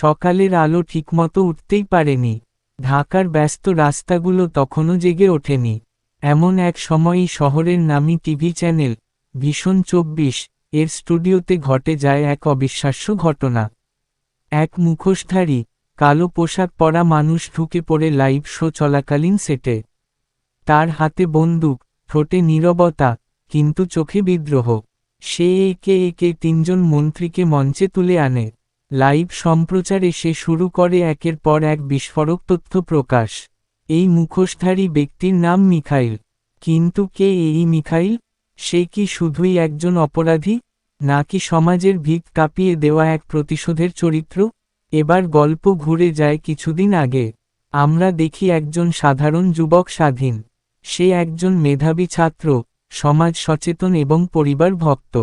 সকালের আলো ঠিকমতো উঠতেই পারেনি। ঢাকার ব্যস্ত রাস্তাগুলো তখনও জেগে ওঠেনি। এমন এক সময়ই শহরের নামী টিভি চ্যানেল ভিশন 24 এর স্টুডিওতে ঘটে যায় এক অবিশ্বাস্য ঘটনা। এক মুখোশধারী, কালো পোশাক পরা মানুষ ঢুকে পড়ে লাইভ শো চলাকালীন সেটে। তার হাতে বন্দুক, ঠোঁটে নীরবতা, কিন্তু চোখে বিদ্রোহ। সে একে একে 3জন মন্ত্রীকে মঞ্চে তুলে আনে। লাইভ সম্প্রচারে সে শুরু করে একের পর এক বিস্ফোরক তথ্য প্রকাশ। এই মুখোশধারী ব্যক্তির নাম মিখাইল। কিন্তু কে এই মিখাইল? সে কি শুধুই একজন অপরাধী, নাকি সমাজের ভিত কাঁপিয়ে দেওয়া এক প্রতিশোধের চরিত্র? এবার গল্প ঘুরে যায় কিছুদিন আগে। আমরা দেখি একজন সাধারণ যুবক স্বাধীন। সে একজন মেধাবী ছাত্র, সমাজ সচেতন এবং পরিবার ভক্ত।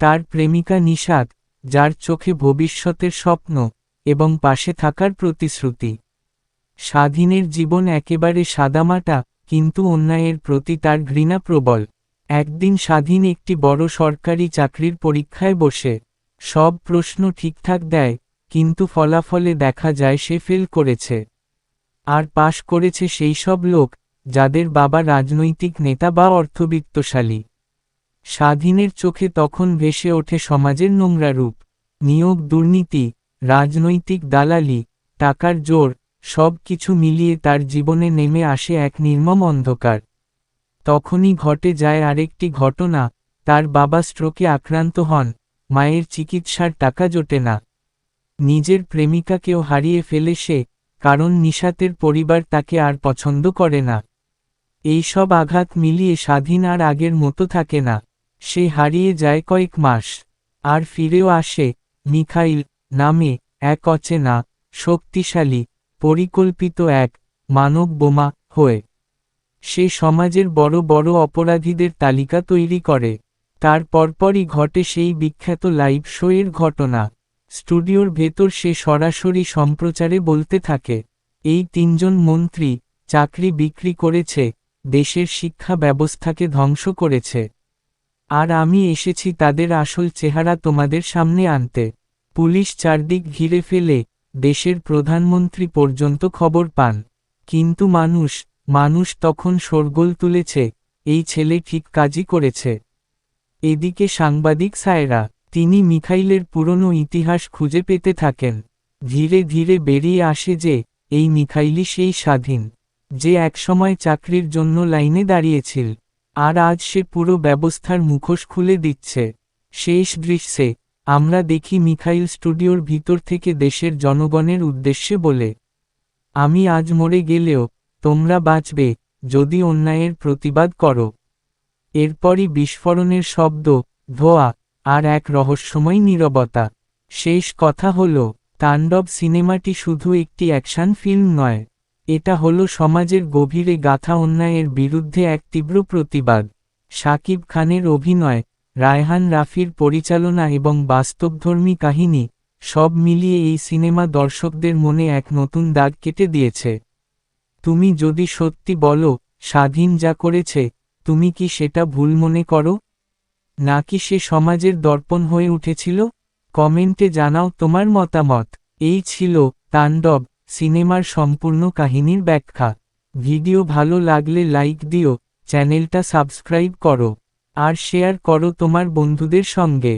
তার প্রেমিকা নিশাত, যার চোখে ভবিষ্যতের স্বপ্ন এবং পাশে থাকার প্রতিশ্রুতি। স্বাধীনের জীবন একেবারে সাদামাটা, কিন্তু অন্যায়ের প্রতি তার ঘৃণা প্রবল। একদিন স্বাধীন একটি বড় সরকারি চাকরির পরীক্ষায় বসে। সব প্রশ্ন ঠিকঠাক দেয়, কিন্তু ফলাফলে দেখা যায় সে ফেল করেছে। আর পাশ করেছে সেই সব লোক, যাদের বাবা রাজনৈতিক নেতা বা অর্থবিত্তশালী। স্বাধীনের চোখে তখন ভেসে ওঠে সমাজের নোংরা রূপ। নিয়োগ দুর্নীতি, রাজনৈতিক দালালি, টাকার জোর, সব কিছু মিলিয়ে তার জীবনে নেমে আসে এক নির্মম অন্ধকার। তখনই ঘটে যায় আরেকটি ঘটনা। তার বাবা স্ট্রোকে আক্রান্ত হন, মায়ের চিকিৎসার টাকা জোটে না। নিজের প্রেমিকাকেও হারিয়ে ফেলে সে, কারণ নিশাতের পরিবার তাকে আর পছন্দ করে না। এই সব আঘাত মিলিয়ে স্বাধীন আর আগের মতো থাকে না। সে হারিয়ে যায় কয়েক মাস। আর ফিরেও আসে মিখাইল নামে এক অচেনা, শক্তিশালী, পরিকল্পিত এক মানব বোমা হয়ে। সে সমাজের বড় বড় অপরাধীদের তালিকা তৈরি করে। তার পরপরই ঘটে সেই বিখ্যাত লাইভ শো এর ঘটনা। স্টুডিওর ভেতর সে সরাসরি সম্প্রচারে বলতে থাকে, এই 3জন মন্ত্রী চাকরি বিক্রি করেছে, দেশের শিক্ষা ব্যবস্থাকে ধ্বংস করেছে। আর আমি এসেছি তাদের আসল চেহারা তোমাদের সামনে আনতে। পুলিশ চারদিক ঘিরে ফেলে, দেশের প্রধানমন্ত্রী পর্যন্ত খবর পান। কিন্তু মানুষ তখন শোরগোল তুলেছে, এই ছেলে ঠিক কাজই করেছে। এদিকে সাংবাদিক সায়রা, তিনি মিখাইলের পুরনো ইতিহাস খুঁজে পেতে থাকেন। ধীরে ধীরে বেরিয়ে আসে যে, এই মিখাইলই সেই স্বাধীন, যে একসময় চাকরির জন্য লাইনে দাঁড়িয়েছিল। আর আজ সে পুরো ব্যবস্থার মুখোশ খুলে দিচ্ছে। শেষ দৃশ্যে আমরা দেখি মিখাইল স্টুডিওর ভিতর থেকে দেশের জনগণের উদ্দেশ্যে বলে, আমি আজ মরে গেলেও তোমরা বাঁচবে, যদি অন্যায়ের প্রতিবাদ করো। এরপরই বিস্ফোরণের শব্দ, ধোঁয়া, আর এক রহস্যময় নীরবতা। শেষ কথা হলো, তাণ্ডব সিনেমাটি শুধু একটি অ্যাকশন ফিল্ম নয়। এটা হলো সমাজের গভীরে গাঁথা অন্যায়ের বিরুদ্ধে এক তীব্র প্রতিবাদ। শাকিব খানের অভিনয়, রায়হান রাফির পরিচালনা এবং বাস্তবধর্মী কাহিনী, সব মিলিয়ে এই সিনেমা দর্শকদের মনে এক নতুন দাগ কেটে দিয়েছে। তুমি যদি সত্যি বলো, স্বাধীন যা করেছে, তুমি কি সেটা ভুল মনে করো, নাকি সে সমাজের দর্পণ হয়ে উঠেছিল? কমেন্টে জানাও তোমার মতামত। এই ছিল তাণ্ডব সিনেমার সম্পূর্ণ কাহিনীর ব্যাখ্যা। ভিডিও ভালো লাগলে লাইক দিও, চ্যানেলটা সাবস্ক্রাইব করো, আর শেয়ার করো তোমার বন্ধুদের সঙ্গে।